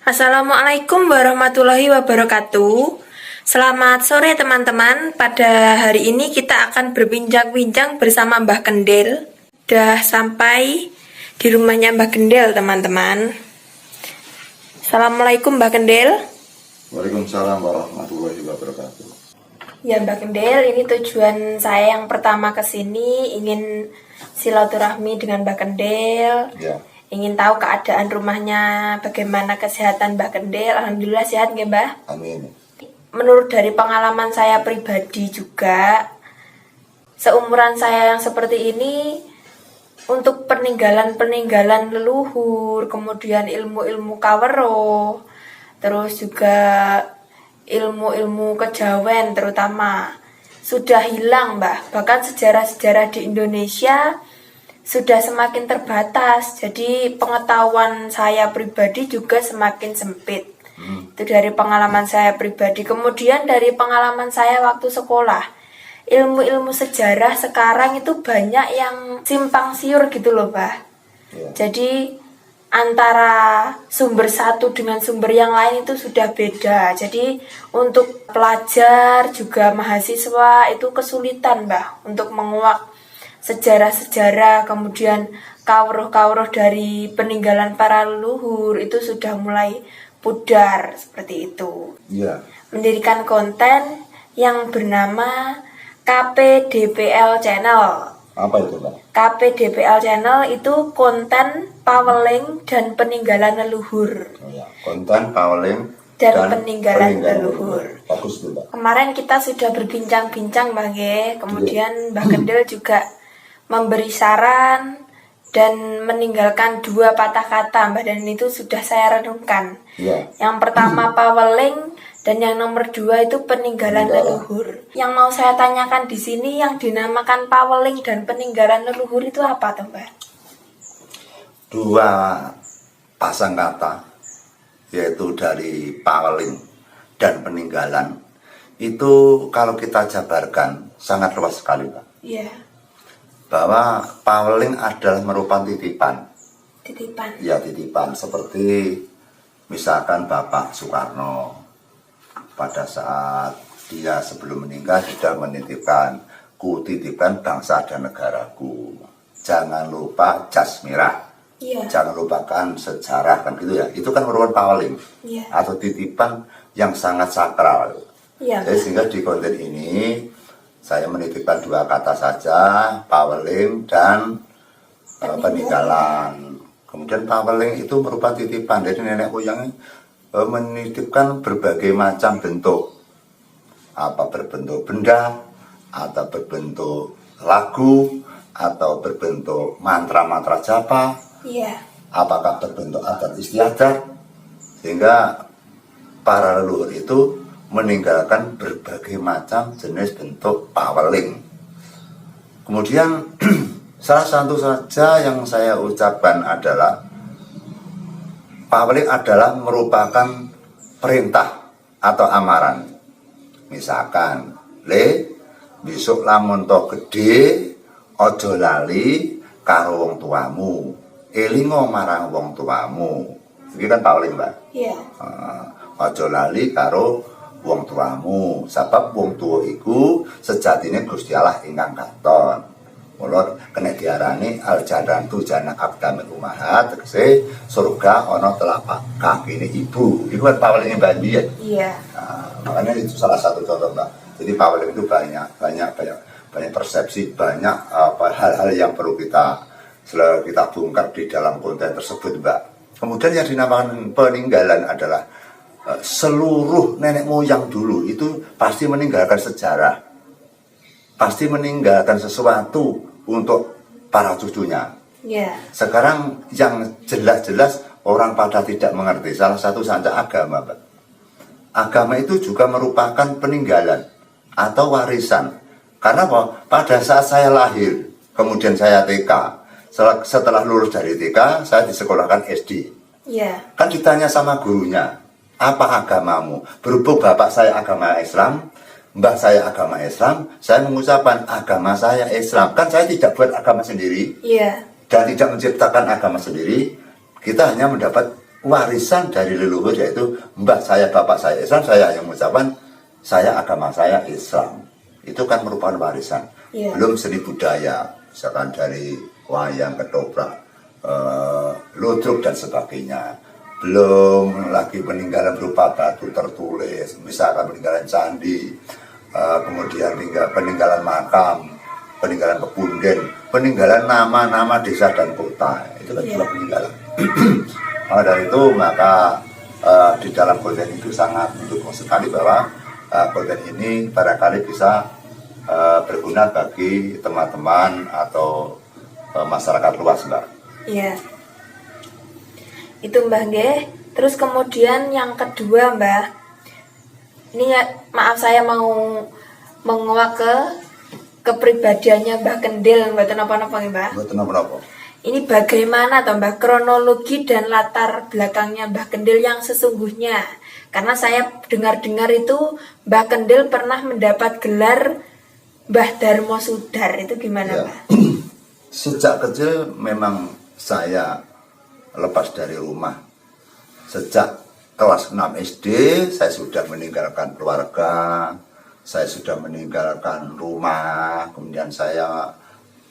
Assalamualaikum warahmatullahi wabarakatuh. Selamat sore teman-teman. Pada hari ini kita akan berbincang-bincang bersama Mbah Kendel. Sudah sampai di rumahnya Mbah Kendel teman-teman. Assalamualaikum Mbah Kendel. Waalaikumsalam warahmatullahi wabarakatuh. Ya Mbah Kendel, ini tujuan saya yang pertama ke sini ingin silaturahmi dengan Mbah Kendel. Ya. Ingin tahu keadaan rumahnya, bagaimana kesehatan Mbah Kendel. Alhamdulillah sehat nggih Mbah? Amin. Menurut dari pengalaman saya pribadi juga, seumuran saya yang seperti ini, untuk peninggalan-peninggalan leluhur, kemudian ilmu-ilmu kawero, terus juga ilmu-ilmu kejawen terutama, sudah hilang Mbah. Bahkan sejarah-sejarah di Indonesia sudah semakin terbatas, jadi pengetahuan saya pribadi juga semakin sempit. Itu dari pengalaman saya pribadi. Kemudian dari pengalaman saya waktu sekolah, ilmu-ilmu sejarah sekarang itu banyak yang simpang siur gitu loh Mbah. Jadi antara sumber satu dengan sumber yang lain itu sudah beda. Jadi untuk pelajar juga mahasiswa itu kesulitan Mbah untuk menguak sejarah-sejarah, kemudian kawruh-kawruh dari peninggalan para leluhur itu sudah mulai pudar seperti itu. Ya. Mendirikan konten yang bernama KPDPL Channel. Apa itu, Pak? KPDPL Channel itu konten paweling dan peninggalan leluhur. Oh, ya. Konten paweling dan peninggalan leluhur. Bagus tuh, Pak. Kemarin kita sudah berbincang-bincang Mbah Nggih. Kemudian Mbah Kendel juga memberi saran dan meninggalkan 2 patah kata Mbah, dan itu sudah saya renungkan. Ya. Yang pertama paweling dan yang nomor 2 itu peninggalan leluhur. Yang mau saya tanyakan di sini, yang dinamakan paweling dan peninggalan leluhur itu apa toh Mbah? 2 pasang kata, yaitu dari paweling dan peninggalan. Itu kalau kita jabarkan sangat luas sekali, Pak. Iya. Bahwa paweling adalah merupakan titipan. Titipan. Ya, titipan. Seperti misalkan Bapak Soekarno pada saat dia sebelum meninggal sudah menitipkan, ku titipkan bangsa dan negaraku, jangan lupa jas merah. Iya. Jangan lupakan sejarah, kan gitu ya. Itu kan merupakan paweling. Iya. Atau titipan yang sangat sakral. Iya. Jadi sehingga di konten ini saya menitipkan 2 kata saja, paweling dan peninggalan. Kemudian paweling itu merupakan titipan. Jadi nenek moyang menitipkan berbagai macam bentuk. Apa berbentuk benda, atau berbentuk lagu, atau berbentuk mantra-mantra japa. Iya. Apakah berbentuk adat istiadat, sehingga para leluhur itu meninggalkan berbagai macam jenis bentuk paweling. Kemudian salah satu saja yang saya ucapkan adalah paweling adalah merupakan perintah atau amaran. Misalkan, le besok lamun to gede ojo lali karo wong tuamu, elingo marang wong tuamu. Iki kan paweling, Mbak. Iya. Ojo lali karo wong tuamu, sebab wong tua iku sejatine Gusti Allah ingkang katon. Mula kena diarani al jannatu jannah aqdamil ummahat, tegese surga ana telapak kakine ibu. Iku kan paweling Mbak Biyen. Iya. Makanya itu salah satu contoh, Mbak. Jadi paweling itu banyak persepsi, banyak hal-hal yang perlu kita bongkar di dalam konten tersebut, Mbak. Kemudian yang dinamakan peninggalan adalah seluruh nenek moyang dulu itu pasti meninggalkan sejarah, pasti meninggalkan sesuatu untuk para cucunya. Yeah. Sekarang yang jelas-jelas orang pada tidak mengerti, salah satu saja agama, Pak. Agama itu juga merupakan peninggalan atau warisan. Karena apa? Pada saat saya lahir, kemudian saya TK, setelah lulus dari TK saya disekolahkan SD. Yeah. Kan ditanya sama gurunya, apa agamamu? Berhubung bapak saya agama Islam, mbah saya agama Islam, saya mengucapkan agama saya Islam. Kan saya tidak buat agama sendiri, Iya. dan tidak menciptakan agama sendiri. Kita hanya mendapat warisan dari leluhur, yaitu mbah saya, bapak saya Islam, saya yang mengucapkan saya agama saya Islam. Itu kan merupakan warisan. Belum seni budaya, misalkan dari wayang, ketoprak, ludruk dan sebagainya. Belum lagi peninggalan berupa batu tertulis, misalkan peninggalan candi, kemudian peninggalan makam, peninggalan pepunden, peninggalan nama-nama desa dan kota. Itu kan juga peninggalan. Maka dari itu, maka di dalam konten itu sangat mendukung sekali bahwa konten ini barangkali bisa berguna bagi teman-teman atau masyarakat luas, Mbak. Iya. Itu Mbah nggih. Terus kemudian yang kedua, Mbah. Ini ya, maaf saya mau menguak ke kepribadiannya Mbah Kendil, mboten napa-napa nggih, Mbah. Mboten napa-napa. Ini bagaimana toh Mbah kronologi dan latar belakangnya Mbah Kendil yang sesungguhnya? Karena saya dengar-dengar itu Mbah Kendil pernah mendapat gelar Mbah Darmo Sudar. Itu gimana, Ya. Mbah? Sejak kecil memang saya lepas dari rumah. Sejak kelas 6 SD saya sudah meninggalkan keluarga, saya sudah meninggalkan rumah, kemudian saya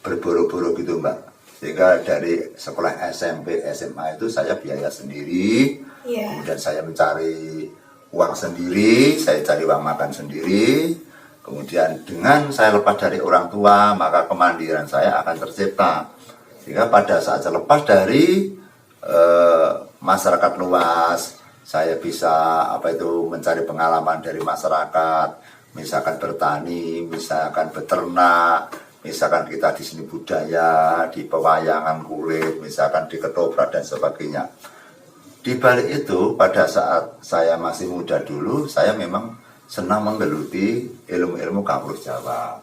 berburu-buru gitu, Mbak. Sehingga dari sekolah SMP, SMA itu saya biaya sendiri, kemudian saya mencari uang sendiri, saya cari uang makan sendiri. Kemudian dengan saya lepas dari orang tua, maka kemandirian saya akan tercipta. Sehingga pada saat saya lepas dari masyarakat luas, saya bisa mencari pengalaman dari masyarakat, misalkan bertani, misalkan beternak, misalkan kita di seni budaya, di pewayangan kulit, misalkan di ketoprak dan sebagainya. Di balik itu, pada saat saya masih muda dulu, saya memang senang menggeluti ilmu-ilmu Kawruh Jawa.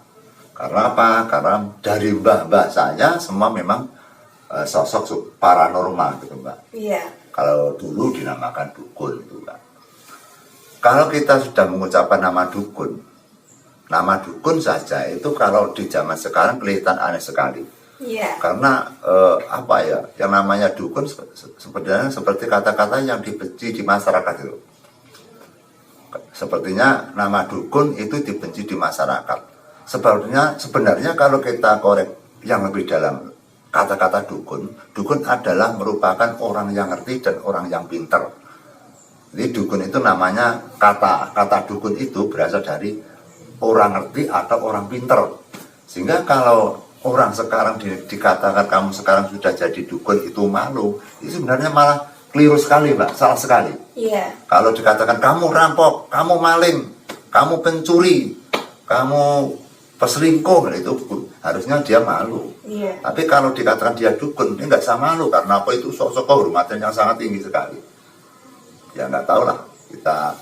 Karena apa? Karena dari mbah-mbah saya semua memang sosok paranormal gitu, Mbak. Iya. Kalau dulu dinamakan dukun itu, Mbak. Kalau kita sudah mengucapkan nama dukun saja itu kalau di zaman sekarang kelihatan aneh sekali. Iya. Karena yang namanya dukun sebenarnya seperti kata-kata yang dibenci di masyarakat itu. Sepertinya nama dukun itu dibenci di masyarakat. Sebenarnya kalau kita korek yang lebih dalam, kata-kata dukun adalah merupakan orang yang ngerti dan orang yang pinter. Jadi dukun itu namanya, kata dukun itu berasal dari orang ngerti atau orang pinter. Sehingga kalau orang sekarang dikatakan kamu sekarang sudah jadi dukun itu malu, itu sebenarnya malah keliru sekali, Mbak, salah sekali. Iya. Kalau dikatakan kamu rampok, kamu maling, kamu pencuri, kamu peselingkuh, itu harusnya dia malu. Iya. Tapi kalau dikatakan dia dukun, dia nggak usah malu, karena apa, itu sosok kehormatan yang sangat tinggi sekali. Ya nggak tahu lah, kita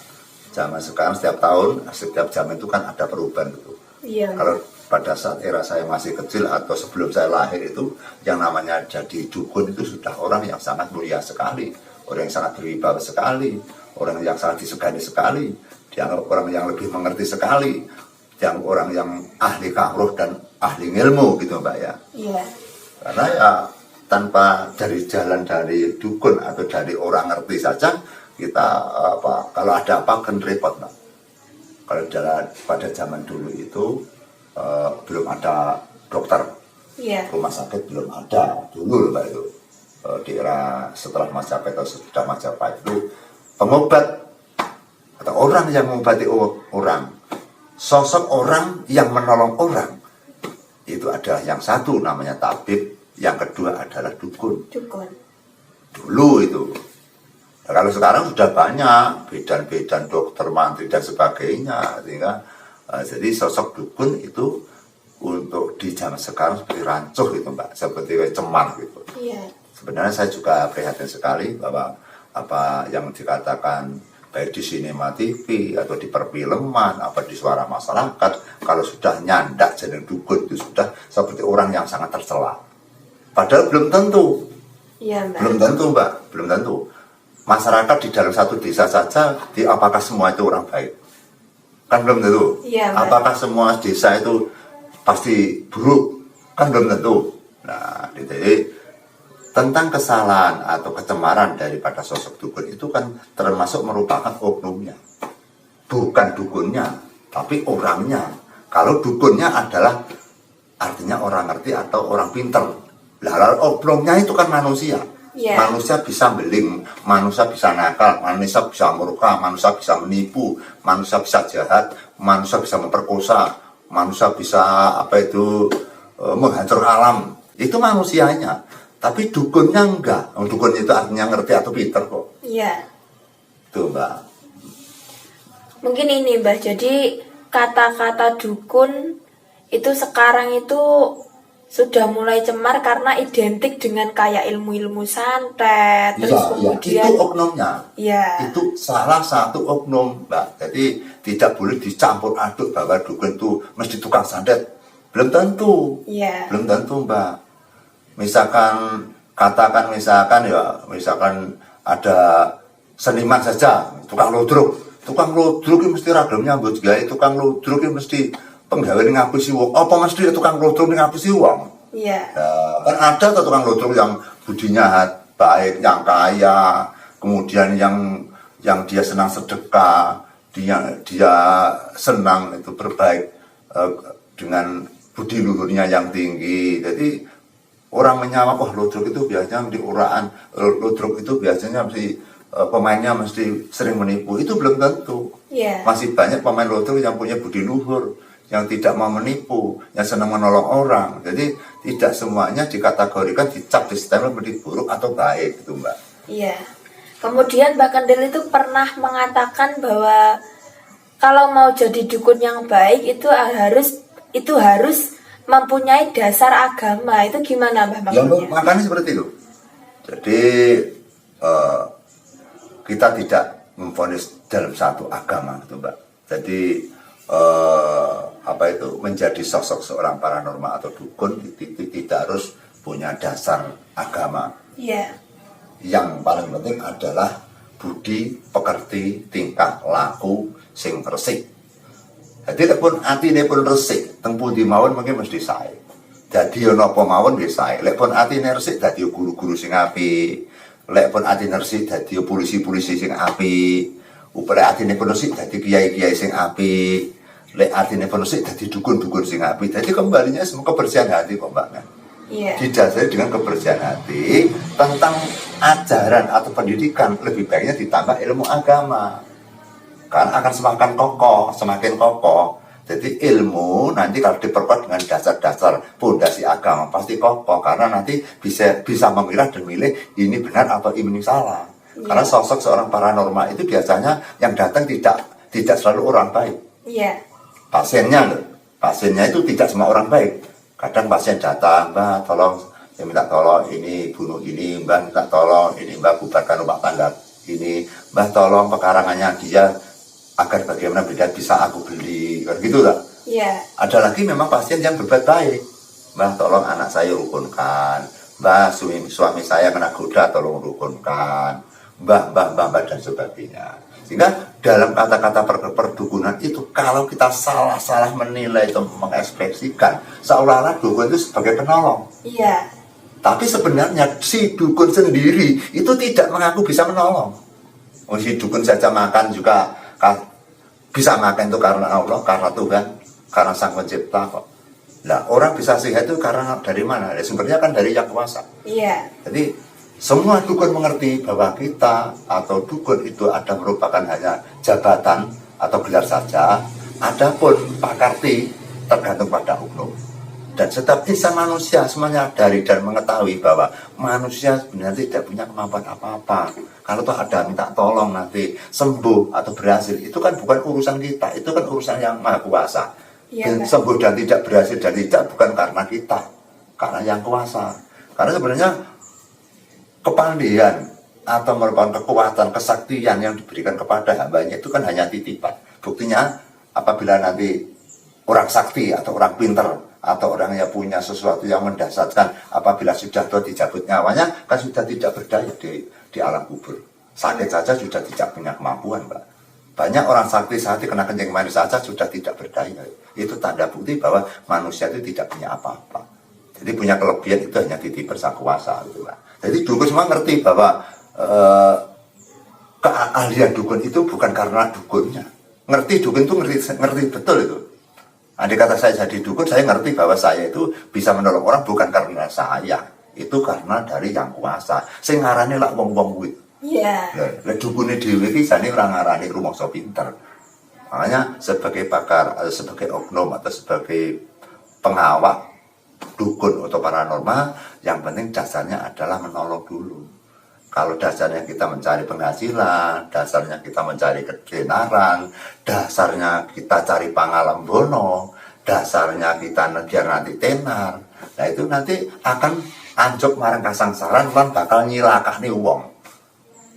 zaman sekarang setiap zaman itu kan ada perubahan gitu. Iya. Kalau pada saat era saya masih kecil atau sebelum saya lahir itu, yang namanya jadi dukun itu sudah orang yang sangat mulia sekali, orang yang sangat berwibawa sekali, orang yang sangat disegani sekali, dianggap orang yang lebih mengerti sekali, yang orang yang ahli kawruh dan ahli ilmu gitu, Mbak, ya. Iya. Karena ya tanpa dari jalan dari dukun atau dari orang ngerti saja kita kalau ada apa kan repot, Mbak. Kalau pada zaman dulu itu belum ada dokter, rumah sakit belum ada dulu, Mbak, itu di era setelah Majapahit atau sudah Majapahit itu pengobat atau orang yang mengobati orang, sosok orang yang menolong orang itu adalah yang satu namanya tabib, yang kedua adalah dukun. Dulu itu. Nah, kalau sekarang sudah banyak bidan-bidan, dokter, mantri dan sebagainya, sehingga jadi sosok dukun itu untuk di zaman sekarang seperti rancuh gitu, Mbak, seperti cemar gitu. Iya. Sebenarnya saya juga prihatin sekali bahwa apa yang dikatakan baik di sinema TV atau di perfilman, apa di suara masyarakat, kalau sudah nyandak jadi dukun itu sudah seperti orang yang sangat tercela. Padahal belum tentu. Iya, Mbak. Belum tentu, Mbak, belum tentu. Masyarakat di dalam satu desa saja, apakah semua itu orang baik? Kan belum tentu. Iya, Mbak. Apakah semua desa itu pasti buruk? Kan belum tentu. Nah, jadi tentang kesalahan atau kecemaran daripada sosok dukun itu kan termasuk merupakan oknumnya, bukan dukunnya, tapi orangnya. Kalau dukunnya adalah artinya orang ngerti atau orang pinter. Lah oknumnya itu kan manusia. Manusia bisa beling, manusia bisa nakal, manusia bisa murka, manusia bisa menipu, manusia bisa jahat, manusia bisa memperkosa, manusia bisa menghancur alam. Itu manusianya. Tapi dukunnya enggak. Dukun itu artinya ngerti atau pinter kok. Iya. Tuh Mbak. Mungkin ini Mbah, jadi kata-kata dukun itu sekarang itu sudah mulai cemar karena identik dengan kayak ilmu-ilmu santet. Terus kemudian itu oknumnya. Iya. Itu salah satu oknum Mbak. Jadi tidak boleh dicampur aduk bahwa dukun itu mesti tukang santet. Belum tentu. Iya. Belum tentu Mbak. Misalkan ada seniman saja, tukang ludruk itu mesti ragamnya nyambut gawe, tukang ludruk itu mesti penggawe ngapusi wong. Apa mesti tukang ludruk ngapusi wong? Iya. Nah, kan ada tukang ludruk yang budinya baik, yang kaya, kemudian yang dia senang sedekah, dia senang itu berbaik dengan budi luhurnya yang tinggi. Jadi orang menyangka, ludruk itu biasanya di uraan, ludruk itu biasanya pemainnya mesti sering menipu. Itu belum tentu. Masih banyak pemain ludruk yang punya budi luhur, yang tidak mau menipu, yang senang menolong orang. Jadi tidak semuanya dikategorikan dicap di stempel menjadi buruk atau baik, gitu Mbak. Iya. Kemudian Mbak Kendil itu pernah mengatakan bahwa kalau mau jadi dukun yang baik itu harus mempunyai dasar agama. Itu gimana Mbak maksudnya? Ya, makanya seperti itu. Jadi kita tidak memvonis dalam satu agama gitu Mbak. Jadi menjadi sosok seorang paranormal atau dukun itu tidak harus punya dasar agama. Iya. Yang paling penting adalah budi, pekerti, tingkah, laku sing resik. Jadi pun atine pun resik, teng pundi mawon mungkin mesti sae. Dadi ana apa mawon wis sae. Lek pun atine resik dadi guru-guru sing apik. Lek pun atine resik dadi polisi-polisi sing apik. Upaya atine pun resik dadi kiai-kiai sing apik. Lek atine pun resik dadi dukun-dukun sing apik. Jadi kembalinya semua kebersihan hati kok Mbak. Iya. Didasari dengan kebersihan hati tentang ajaran atau pendidikan, lebih baiknya ditambah ilmu agama. Karena akan semakin kokoh. Jadi ilmu nanti kalau diperkuat dengan dasar-dasar pondasi agama pasti kokoh, karena nanti bisa memilah dan milih ini benar atau ini salah. Karena sosok seorang paranormal itu biasanya yang datang tidak selalu orang baik. Pasiennya itu tidak semua orang baik. Kadang pasien datang, Mbak tolong, saya minta tolong ini bunuh ini, Mbak minta tolong ini, Mbak bubarkan rumah tangga ini, Mbak tolong pekarangannya dia agar bagaimana bisa aku beli, kan gitu lah. Ada lagi memang pasien yang berbuat baik, Mbak tolong anak saya rukunkan, Mbak suami saya kena goda tolong rukunkan, Mbak dan sebagainya. Sehingga dalam kata-kata perdukunan itu kalau kita salah menilai atau mengekspresikan seolah-olah dukun itu sebagai penolong. Tapi sebenarnya si dukun sendiri itu tidak mengaku bisa menolong. Si dukun saja makan juga bisa makan itu karena Allah, karena Tuhan, karena Sang Pencipta kok. Nah, orang bisa sehat itu karena dari mana? Ya, sumbernya kan dari Yang Kuasa. Jadi semua dukun mengerti bahwa kita atau dukun itu ada merupakan hanya jabatan atau gelar saja. Adapun pakarti tergantung pada hukum. Dan setiap insan manusia semuanya dari dan mengetahui bahwa manusia sebenarnya tidak punya kemampuan apa-apa. Kalau toh ada minta tolong nanti sembuh atau berhasil, itu kan bukan urusan kita, itu kan urusan Yang Maha Kuasa. Dan sembuh dan tidak berhasil dan tidak bukan karena kita, karena Yang Kuasa. Karena sebenarnya kepandaian atau merupakan kekuatan, kesaktian yang diberikan kepada hambanya itu kan hanya titipan. Buktinya apabila nanti orang sakti atau orang pinter atau orang yang punya sesuatu yang mendasarkan, apabila sudah tua dicabut nyawanya kan sudah tidak berdaya di alam kubur. Sakit saja sudah tidak punya kemampuan, Mbak. Banyak orang sakti kena kencing manis saja sudah tidak berdaya. Itu tanda bukti bahwa manusia itu tidak punya apa-apa. Jadi punya kelebihan itu hanya titipan Sang Kuasa, gitu, Mbak. Jadi dukun semua ngerti bahwa keahlian dukun itu bukan karena dukunnya. Ngerti dukun itu ngerti betul itu. Andai kata saya jadi dukun, saya ngerti bahwa saya itu bisa menolong orang bukan karena saya, itu karena dari yang kuasa. Sing ngarane lak wong-wong kuwi. Iya. Lah dukune dhewe iki jane ora ngarani rumangsa pinter. Makanya sebagai pakar, sebagai oknum atau sebagai pengawal dukun atau paranormal, yang penting dasarnya adalah menolong dulu. Kalau dasarnya kita mencari penghasilan, dasarnya kita mencari ketenaran, dasarnya kita cari pangalam bono, dasarnya kita biar nanti tenar, nah itu nanti akan anjok marang kasangsaran lan bakal nyilakani wong.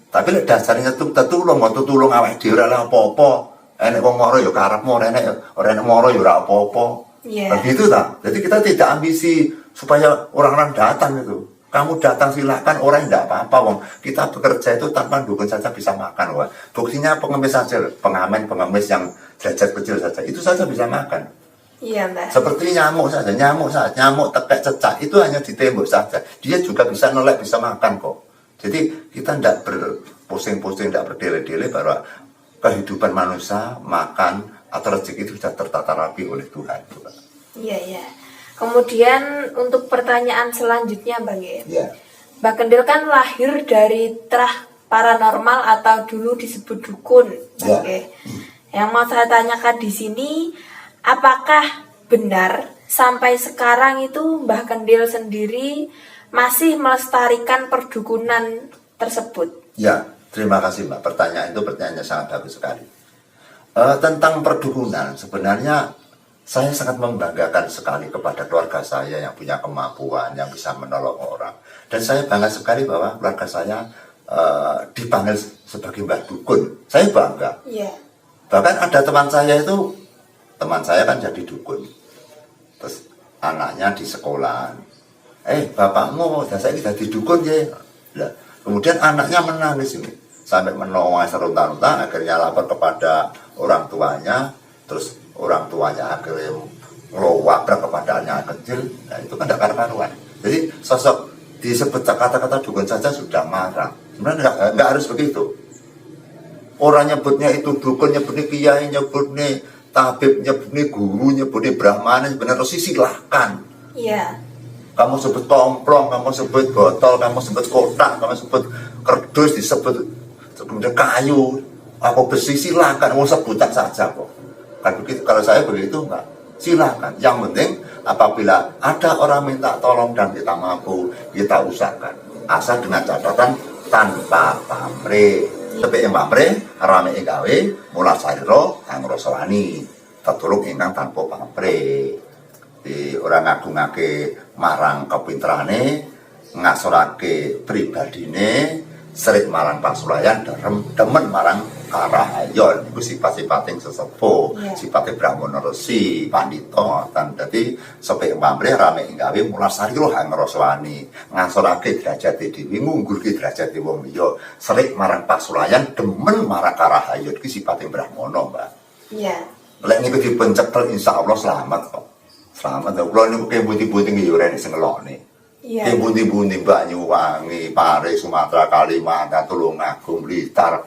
Tapi dasarnya tuh tetulung, mau tulung awake dhewe ora apa-apa. Enek wong moro ya karepmu, ora enek moro ya ora apa-apa. Iya. Begitu tak? Jadi kita tidak ambisi supaya orang-orang datang itu. Kamu datang silakan, orang tidak apa-apa, wong. Kita bekerja itu tanpa dukun saja bisa makan, wong. Buktinya pengemis saja, pengemis yang derajat kecil saja, itu saja bisa makan. Iya, Mbak. Seperti nyamuk saja, nyamuk tekek cecak itu hanya ditembok saja. Dia juga bisa nolak, bisa makan kok. Jadi kita tidak berpusing-pusing, tidak berdele-dele bahwa kehidupan manusia, makan atau rezeki itu sudah tertata rapi oleh Tuhan. Iya, iya. Kemudian untuk pertanyaan selanjutnya Bang Gen. Ya. Mbak Kendil kan lahir dari terah paranormal atau dulu disebut dukun. Ya. Oke. Yang mau saya tanyakan di sini, apakah benar sampai sekarang itu Mbak Kendil sendiri masih melestarikan perdukunan tersebut? Ya, terima kasih Mbak. Pertanyaan itu pertanyaannya sangat bagus sekali. Tentang perdukunan, sebenarnya saya sangat membanggakan sekali kepada keluarga saya yang punya kemampuan, yang bisa menolong orang. Dan saya bangga sekali bahwa keluarga saya dipanggil sebagai Mbah Dukun. Saya bangga. Iya. Bahkan ada teman saya kan jadi dukun. Terus anaknya di sekolah. Bapakmu saya jadi dukun ya. Nah, kemudian anaknya menangis ini. Sampai menangis serunta-runta, akhirnya lapor kepada orang tuanya. Terus orang tuanya akhirnya ngelowak kepada anak kecil. Nah itu kan tidak karuan. Jadi sosok disebut kata-kata dukun saja sudah marah. Sebenarnya nggak harus begitu. Orang nyebutnya itu dukun, nyebutnya kiai, nyebutnya tabib, nyebutnya guru, nyebutnya brahmana, sebenarnya silahkan. Iya. Kamu sebut komplong, kamu sebut botol, kamu sebut kotak, kamu sebut kerdus, disebut kemudian kayu, apa besi, silahkan. Mau sebutan saja kok. Kan begitu, kalau saya begitu enggak, silakan. Yang penting apabila ada orang minta tolong dan kita mampu, kita usahakan. Asal dengan catatan tanpa pamrih. Tapi yang pamrih, rame gawe, mula sariro, kang rosawani. Tetulung ingkang tanpa pamrih. Di orang ngagungake marang kepinterane, ngasorake pribadine, serik marang pasulayan, demen marang karahayon. Itu sifat-sifat yang sesepuh, sifatnya brahmana resi, pandito. Dan jadi sampai pamrih rame gawe mula sariro hang roswani, ngasorake derajat dewi, ngunggulke derajat wong liya, serik marang pasulayan, demen marang karahayon. Itu sifatnya brahmana, Mbak. Iya. Lek niku dipencekel insyaallah selamat kok. Selamat. Kula niku kebuti-buti nggih ora sing ngelokne. Iya. Kebuti-buti Banyuwangi, Pare, Sumatera, Kalimantan, Tulungagung, Blitar.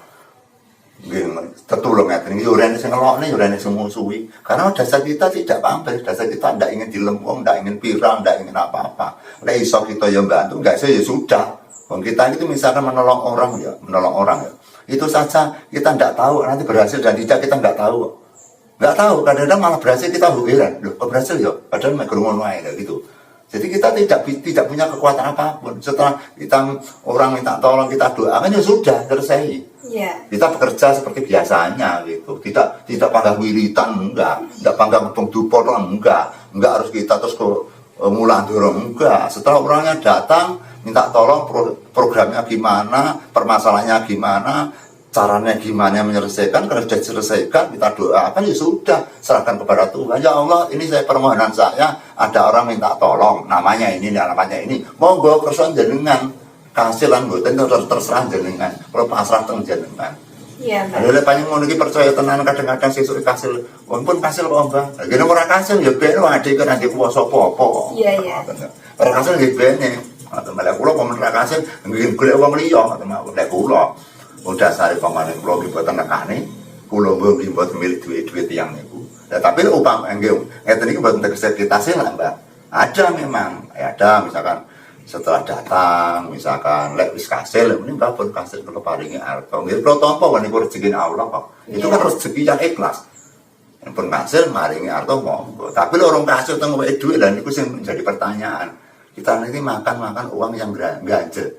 Nggih tetulung ngaten iki ora sing ngelokne, ora sing musuhi. Karena dasar kita tidak pamrih, dasar kita ndak ingin dilempung, ndak ingin pirang, ndak ingin apa-apa. Lek iso kita ya bantu, enggak iso ya sudah. Wong kita itu misalkan menolong orang ya. Itu saja kita ndak tahu nanti berhasil dan tidak kita ndak tahu. Nggak tahu, kadang-kadang malah berhasil kita heran. Loh, kok berhasil ya? Padahal make ngono ae gitu. Jadi kita tidak punya kekuatan apapun. Setelah kita orang minta tolong, kita doakan ya sudah selesai. Iya. Kita bekerja seperti biasanya gitu. Tidak panggang wiritan, enggak panggang ngepung dupo enggak harus kita terus ke mulang dorong, enggak. Setelah orangnya datang minta tolong, programnya gimana, permasalahannya gimana, caranya gimana menyelesaikan. Kalau sudah diselesaikan kita doakan ya sudah, serahkan kepada Tuhan. Ya Allah, ini saya permohonan saya, ada orang minta tolong, namanya ini monggo kerson jenengan kasilan mboten terserah jenengan, kalau pasrah teng jenengan. Iya, Mbak. Lha panjang ngono iki percaya tenan, kadang-kadang sesuk kasil pun kasil kok Mbak. Gene ora kasil ya ben ade kan ade kuwasa apa-apa. Iya. Ora kasil nggih bene. Lek kula momen ra kasil nggih golek wong liya ngoten mawon. Lek kula udah sari pamanen kula nggih boten nekani, kula nggih boten milik duit-duit tiyang niku. Nah, tapi upama nggih ngeten iki boten tegese kita lah, Mbak. Ada memang, ada misalkan setelah datang, misalkan lek wis kasil, ini Mbak pun kasil kula paringi arta. Nggih kula tampa niku rezeki Allah kok. Itu kan rezeki yang ikhlas. Pun kasil maringi arta monggo. Tapi lek orang kasil teng weke dhuwit lha niku sing menjadi pertanyaan. Kita nanti makan uang yang ganjel.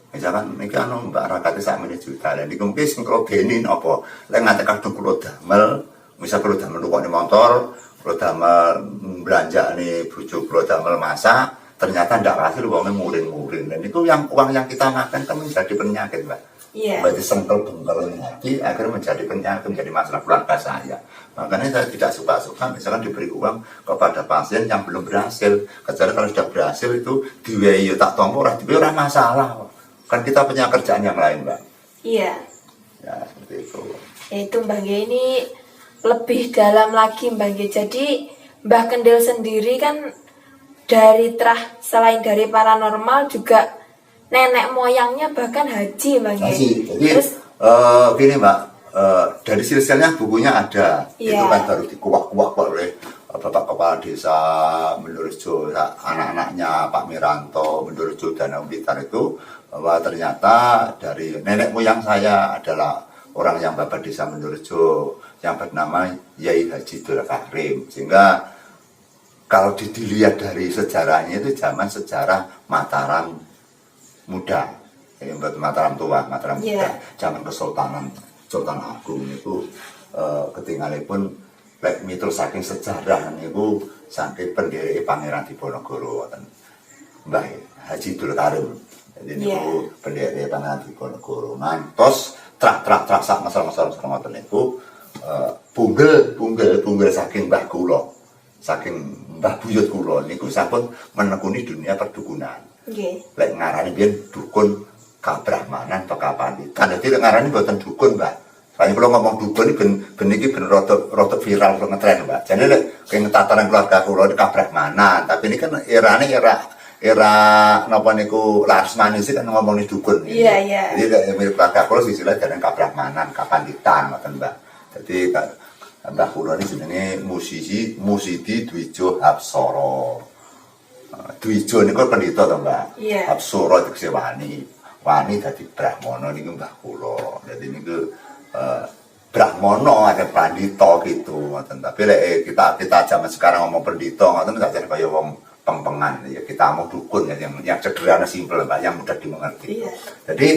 Misalkan niki anu Mbak rakate sakmene juta. Lah niku mungkin sing kula geni napa? Lek ngate kadung kula damel, misal kula damel nukoni motor, kula damel belanjane bojo kula damel masak, ternyata ndak hasil uangnya muring-muring. Dan itu yang uang yang kita makan kan menjadi penyakit, Mbak. Iya. Berarti sengkel-bengkel hati akhirnya menjadi penyakit, menjadi masalah keluarga saya. Makanya saya tidak suka-suka misalkan diberi uang kepada pasien yang belum berhasil. Kecuali kalau sudah berhasil itu diwehi tak tompo ora diwehi ora masalah. Kan kita punya kerjaan yang lain, Mbak. Iya. Ya, seperti itu. Itu Mbak G ini lebih dalam lagi Mbak G. Jadi Mbah Kendil sendiri kan dari selain dari paranormal juga nenek moyangnya bahkan haji Mbak G. Haji. Jadi terus gini Mbak, dari silsilahnya bukunya ada. Iya. Itu kan baru dikuak-kuak oleh Bapak Kepala Desa Mendurjo, anak-anaknya Pak Miranto Mendurjo dan Blitar itu, bahwa ternyata dari nenek moyang saya adalah orang yang Bapak Desa Mendurjo yang bernama Yai Haji Dul Karim. Sehingga kalau dilihat dari sejarahnya itu zaman sejarah Mataram muda, Mataram tua, Mataram muda, zaman Kesultanan Sultan Agung itu ketinggalipun mitos saking sejarah niku saking pendiri Pangeran Diponegoro wonten Mbah Haji Dul Karim. Jadi niku pendiri Pangeran Diponegoro. Ngantos trak sak masal-masal ngoten niku punggel saking mbah kula, saking mbah buyut kula niku sampun menekuni dunia perdukunan. Nggih. Lek ngarani biyen dukun kabrahmanan atau kapanditan. Dadi lek ngarani mboten dukun, Mbak. Soalnya kalau ngomong dukun iki ben rada viral ngetren, Mbak. Jadi lek keng tataran keluarga kula kabrahmanan, tapi ini kan era napa niku Larsmani sih kan ngomongin dukun. Iya. Jadi lek mirip keluarga kula sisilah jeneng kabrahmanan, kapanditan ngoten, Mbak. Jadi Mbah kula ini jenenge Musidi Dwijo Hapsara. Dwijo niku pendhita to, Mbak. Hapsara tegese wani dadi brahmana niku mbah kula. Dadi niku brahmana ada pandhita gitu ngoten. Tapi lek kita zaman sekarang ngomong pendhita ngoten saja kaya wong pengpengan ya, kita mau dukun ya yang sederhana simpel, Mbak, yang mudah dimengerti. Jadi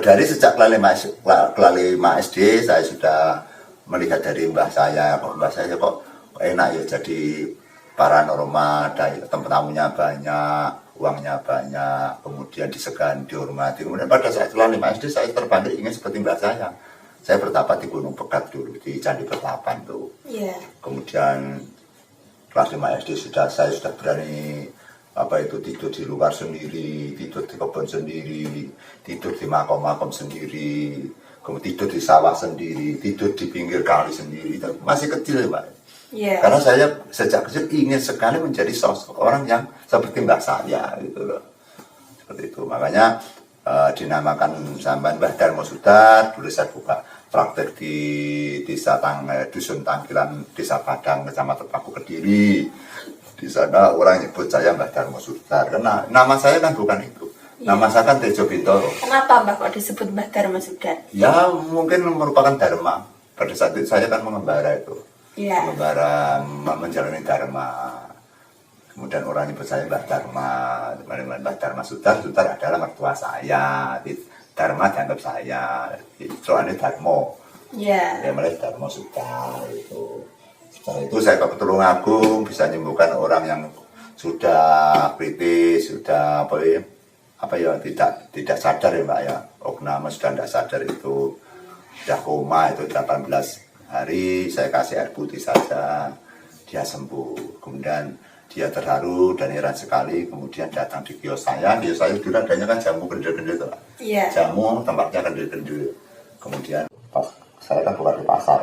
dari sejak kelalima SD saya sudah melihat dari mbah saya kok enak ya jadi paranormal, tamunya banyak, uangnya banyak, kemudian disegani, dihormati. Kemudian pada saat kelas 5 SD saya terbalik ingin seperti mbak saya. Saya bertapa di Gunung Pegat dulu, di Candi Pertapan tuh. Kemudian kelas 5 SD saya sudah berani tidur di luar sendiri, tidur di kebun sendiri, tidur di makom-makom sendiri, kemudian tidur di sawah sendiri, tidur di pinggir kali sendiri. Itu masih kecil, Mbak. Karena saya sejak kecil ingin sekali menjadi sosok orang yang seperti mbak saya gitu loh. Seperti itu. Makanya dinamakan sampean Mbah Darmo Sudar. Dulu saya buka praktek di desa Dusun Tangkilan, Desa Padang, Kecamatan Paku Kediri. Di sana orang nyebut saya Mbah Darmo Sudar. Karena nama saya kan bukan itu. Nama saya kan Tejo Bintoro. Kenapa Mbah kok disebut Mbah Darmo Sudar? Ya mungkin merupakan dharma. Pada saat itu saya kan mengembara itu. Mengembara menjalani dharma. Kemudian orang nyebut saya Mbah Dharma. Mbah Dharma Sudar adalah mertua saya. Dharma dianggap saya. Soalnya Darmo. Ya mulai Darmo Sudar itu. Setelah itu saya ke Tulungagung bisa menyembuhkan orang yang sudah kritis, sudah tidak sadar ya Mbak ya. Oknama sudah tidak sadar itu, sudah koma itu 18 hari, saya kasih air putih saja, dia sembuh. Kemudian dia terharu dan heran sekali, kemudian datang di kios saya dulu adanya kan jamu kendil-kendil tuh, jamu tempatnya kendil-kendil. Kemudian saya kan bukan di pasar,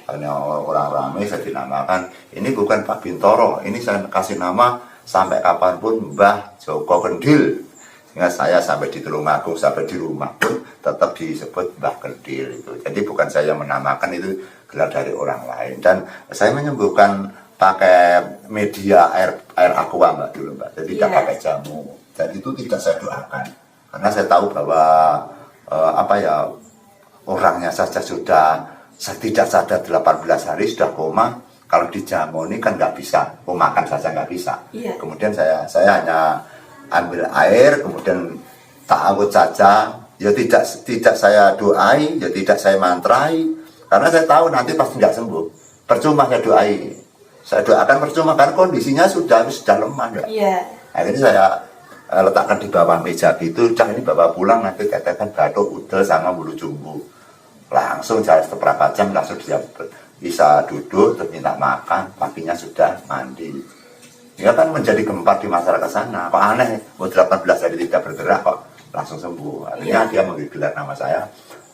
karena orang ramai saya dinamakan, ini bukan Pak Bintoro, ini saya kasih nama sampai kapanpun Mbah Joko Kendil. Sehingga saya sampai di Tulungagung, sampai di rumah pun tetap disebut Mbah Kendil itu. Jadi bukan saya yang menamakan, itu gelar dari orang lain. Dan saya menyembuhkan pakai media air aqua Mbak dulu Mbak. Jadi tidak pakai jamu. Dan itu tidak saya doakan. Karena saya tahu bahwa orangnya saja sudah tidak sadar 18 hari sudah koma. Kalau dijamu ini kan nggak bisa, makan saja nggak bisa. Iya. Kemudian saya hanya ambil air, kemudian ta'awud saja. Ya tidak saya doai, ya tidak saya mantrai, karena saya tahu nanti pasti nggak sembuh. Percuma saya doai, saya doakan percuma, kan kondisinya sudah lemah ya. Iya. Akhirnya saya letakkan di bawah meja gitu, ini bawa pulang nanti katakan batuk, udel sama bulu jumbu. Langsung saya seberapa jam langsung dia bisa duduk, terus minta makan, paginya sudah mandi. Ya kan menjadi gempar di masyarakat sana. Kok aneh, mau 18 hari tidak bergerak kok langsung sembuh. Akhirnya dia menggelar nama saya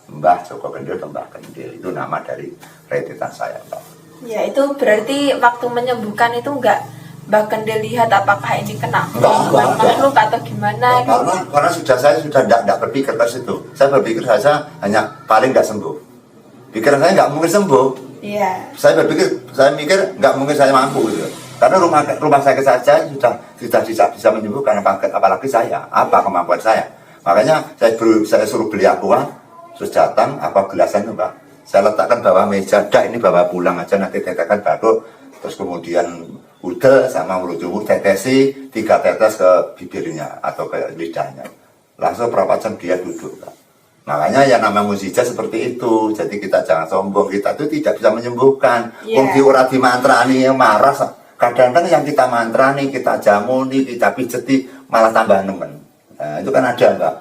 Mbah Joko Kendil atau Mbah Kendil. Itu nama dari rentetan saya, Mbak. Ya, itu berarti waktu menyembuhkan itu enggak Mbah Kendil lihat apakah ini kena makhluk atau gimana? Karena saya sudah tidak berpikir ke situ. Saya berpikir saya hanya paling nggak sembuh. Pikiran saya nggak mungkin sembuh. Iya. Saya mikir nggak mungkin saya mampu gitu. Karena rumah sakit saja sudah bisa menyembuhkan, apalagi saya, apa kemampuan saya. Makanya saya suruh beli aqua, terus datang apa gelasan itu Mbak. Saya letakkan bawah meja, ini bawa pulang aja, nanti tetekan batuk, terus kemudian udel sama mulut jumbo, tetesi 3 tetes ke bibirnya atau ke lidahnya. Langsung berapa jam dia duduk Mbak. Makanya yang nama mukjizat seperti itu. Jadi kita jangan sombong, kita itu tidak bisa menyembuhkan. Wong ora dimantrani marah. Kadang-kadang yang kita mantrani, kita jamuni, kita pijeti malah tambah nemen. Nah, itu kan ada Mbak.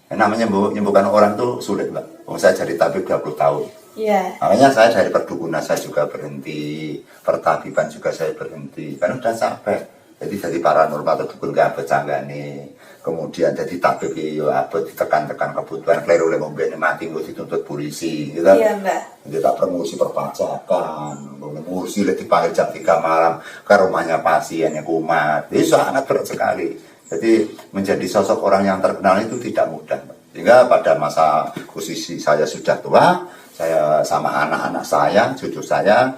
Yang namanya menyembuhkan orang tuh sulit Mbak. Saya jadi tabib 20 tahun. Iya. Makanya saya dari perdukunan saya juga berhenti, pertabiban juga saya berhenti. Karena udah capek. Jadi paranormal atau dukun gak nih. Kemudian jadi tabib yo abot ditekan-tekan kebutuhan kleru oleh ngombe mati nggo dituntut polisi gitu. Iya, Mbak. Dia tak promosi perpajakan, ngurusi dipanggil jam 3 malam ke rumahnya pasiennya kumat. Jadi sangat berat sekali. Jadi menjadi sosok orang yang terkenal itu tidak mudah. Sehingga pada masa posisi saya sudah tua, saya sama anak-anak saya, cucu saya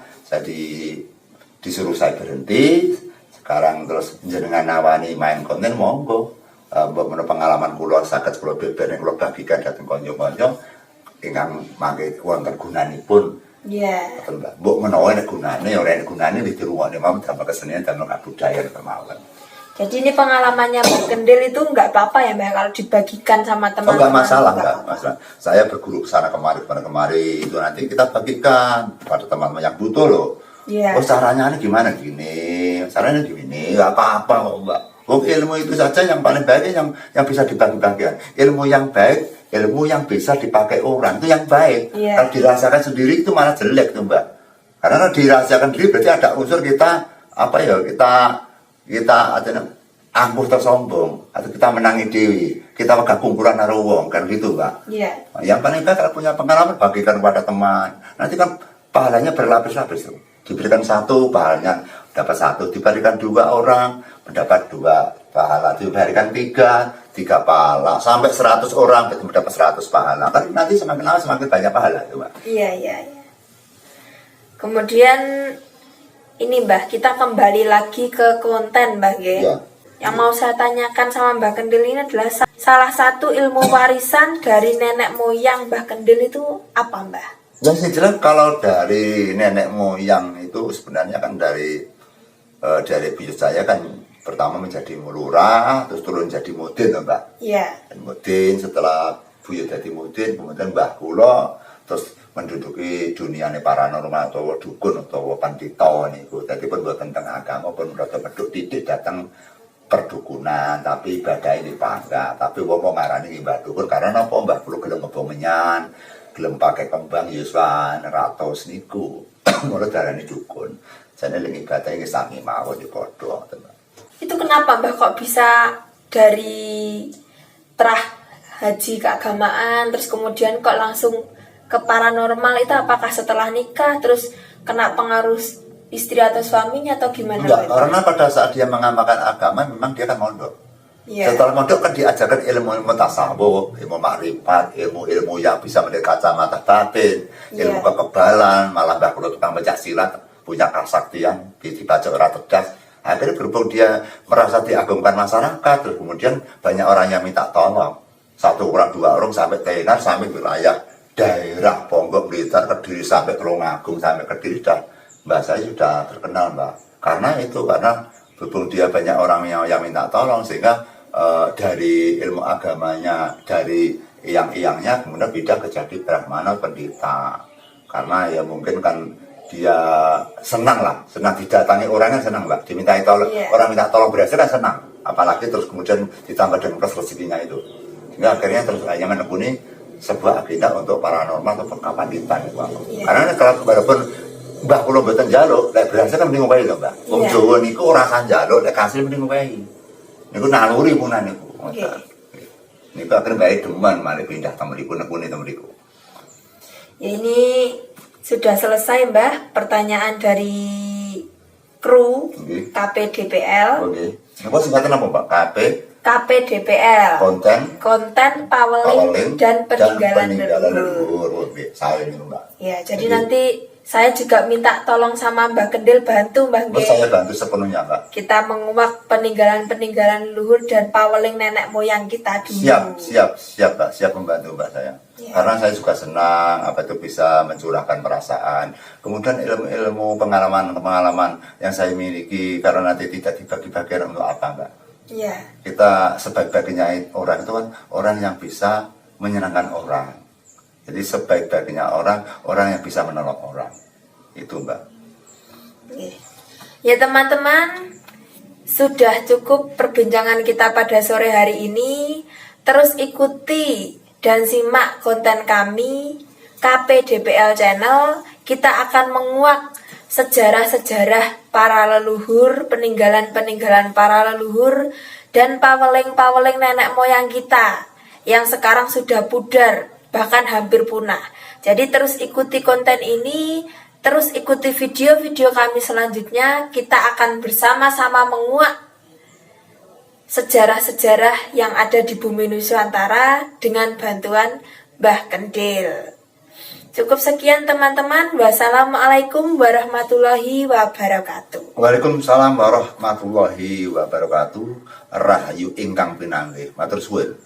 disuruh saya berhenti. Sekarang terus jenengan nawani main konten monggo. Menurut pengalaman kula saged kula beber ing kula bagikan dhateng kanca-kanca ingkang mangke wonten gunanipun. Iya. Mbok menawa nek gunane ora nek gunane dirungokne mawon damel kesenian damel kabudayan kemawon. Jadi ini pengalamannya Mbah Kendil itu enggak apa-apa ya Mbak kalau dibagikan sama teman-teman? Enggak masalah, enggak masalah. Saya berguru ke sana kemari itu nanti kita bagikan pada teman-teman yang butuh loh. Iya. Oh caranya ini gimana gini, caranya gini, enggak apa-apa kok Mbak. Ilmu itu saja yang paling baik yang bisa dibagi-bagikan. Ilmu yang baik, ilmu yang bisa dipakai orang itu yang baik. Yeah. Kalau dirasakan sendiri itu malah jelek tuh Mbak. Karena kalau dirasakan sendiri berarti ada unsur kita angkuh tersombong atau kita menangi dewi, kita megah kumpulan karo wong kan gitu Mbak. Iya. Yang paling baik kalau punya pengalaman bagikan kepada teman. Nanti kan pahalanya berlapis-lapis tuh. Diberikan 1 pahalanya dapat 1, diberikan 2 orang mendapat 2 pahala, diberikan 3 pahala, sampai 100 orang mendapat 100 pahala. Kan nanti semakin lama semakin banyak pahala itu Mbak. Iya. Kemudian ini Mbah, kita kembali lagi ke konten Mbah ya. Iya. Yang mau saya tanyakan sama Mbah Kendil ini adalah salah satu ilmu warisan dari nenek moyang Mbah Kendil itu apa Mbah? Yang jelas kalau dari nenek moyang itu sebenarnya kan dari buyut saya kan pertama menjadi lurah, terus turun jadi mudin Mbak. Iya. Dan mudin setelah buyut jadi mudin, kemudian Mbah kula terus menduduki dunia paranormal atau dukun atau pandita niku. Dadi pun boten teng agama pun rada medhuk titik datang perdukunan, tapi ibadah ini bangga. Tapi wong ngarani Mbah dukun karena napa Mbah kula gelem ngebomenyan, gelem pakai kembang Yuswan ratos niku. Mula darani dukun. Jane lek ibadah iki sami mawon di padha. Itu kenapa Mbah kok bisa dari terah haji keagamaan terus kemudian kok langsung ke paranormal? Itu apakah setelah nikah terus kena pengaruh istri atau suaminya atau gimana? Enggak, Pak? karena pada saat dia mengamalkan agama memang dia kan mondok. Iya. Setelah mondok kan diajarkan ilmu-ilmu tasawuf, ilmu makrifat, ilmu-ilmu yang bisa melihat kacamata batin, ilmu Iya. kekebalan, malah Mbah Kulo tukang pencak silat, punya kesaktian, dibaca orang cerdas. Akhirnya berhubung dia merasa diagungkan masyarakat, terus kemudian banyak orang yang minta tolong. 1 orang, 2 orang sampai tenar, sampai wilayah daerah Ponggok, Blitar, Kediri, sampai Tulungagung, sampai Kediri, Mbak saya sudah terkenal, Mbak. Karena itu, karena berhubung dia banyak orang yang minta tolong, sehingga dari ilmu agamanya, dari iyang-iyangnya kemudian pindah ke jadi brahmana pendeta. Karena ya mungkin kan dia senang lah, senang didatangi orangnya, senang Mbak, dimintai tolong, Iya. orang minta tolong berhasil kan senang, apalagi terus kemudian ditambah dengan plus rezekinya itu, sehingga akhirnya terus hanya menekuni sebuah agenda untuk paranormal atau pendidikan itu. Iya. Karena kalau walaupun Mbah Kulo mboten njaluk, lek berhasil kan mending ngowahi lho, Mbak. Wong Iya. Jawa niku ora kan njaluk, lek kasil mending ngowahi. Niku naluri punan niku. Oke. Niku akhirnya baik demen malah pindah teng mriku nekuni teng mriku. Ya, ini sudah selesai Mbah pertanyaan dari kru Oke. KPDPL. Oke. Niku singkatan apa, Pak? KPDPL. Konten Paweling dan peninggalan leluhur. leluhur. Oke, saya niku, Mbak. Ya, jadi Oke. nanti saya juga minta tolong sama Mbak Kendil bantu Mbah Terus Nggih. saya bantu sepenuhnya, Mbak. Kita menguak peninggalan-peninggalan leluhur dan paweling nenek moyang kita dulu. Siap, Mbak. Siap membantu Mbak saya. Ya. Karena saya juga senang apa itu bisa mencurahkan perasaan. Kemudian ilmu-ilmu pengalaman yang saya miliki karena nanti tidak dibagi-bagikan untuk apa, Mbak? Ya, Kita sebaik-baiknya orang itu kan orang yang bisa menyenangkan orang. Jadi sebaik-baiknya orang yang bisa menolong orang. Itu, Mbak. oke. Ya teman-teman, sudah cukup perbincangan kita pada sore hari ini. Terus ikuti dan simak konten kami KPDPL Channel. Kita akan menguak sejarah-sejarah para leluhur, peninggalan-peninggalan para leluhur, dan paweling-paweling nenek moyang kita yang sekarang sudah pudar, bahkan hampir punah. Jadi terus ikuti konten ini, terus ikuti video-video kami selanjutnya. Kita akan bersama-sama menguak sejarah-sejarah yang ada di bumi Nusantara dengan bantuan Mbah Kendil. Cukup sekian teman-teman. Wassalamualaikum warahmatullahi wabarakatuh. Waalaikumsalam warahmatullahi wabarakatuh. Rahayu ingkang pinanggih. Matur suwun.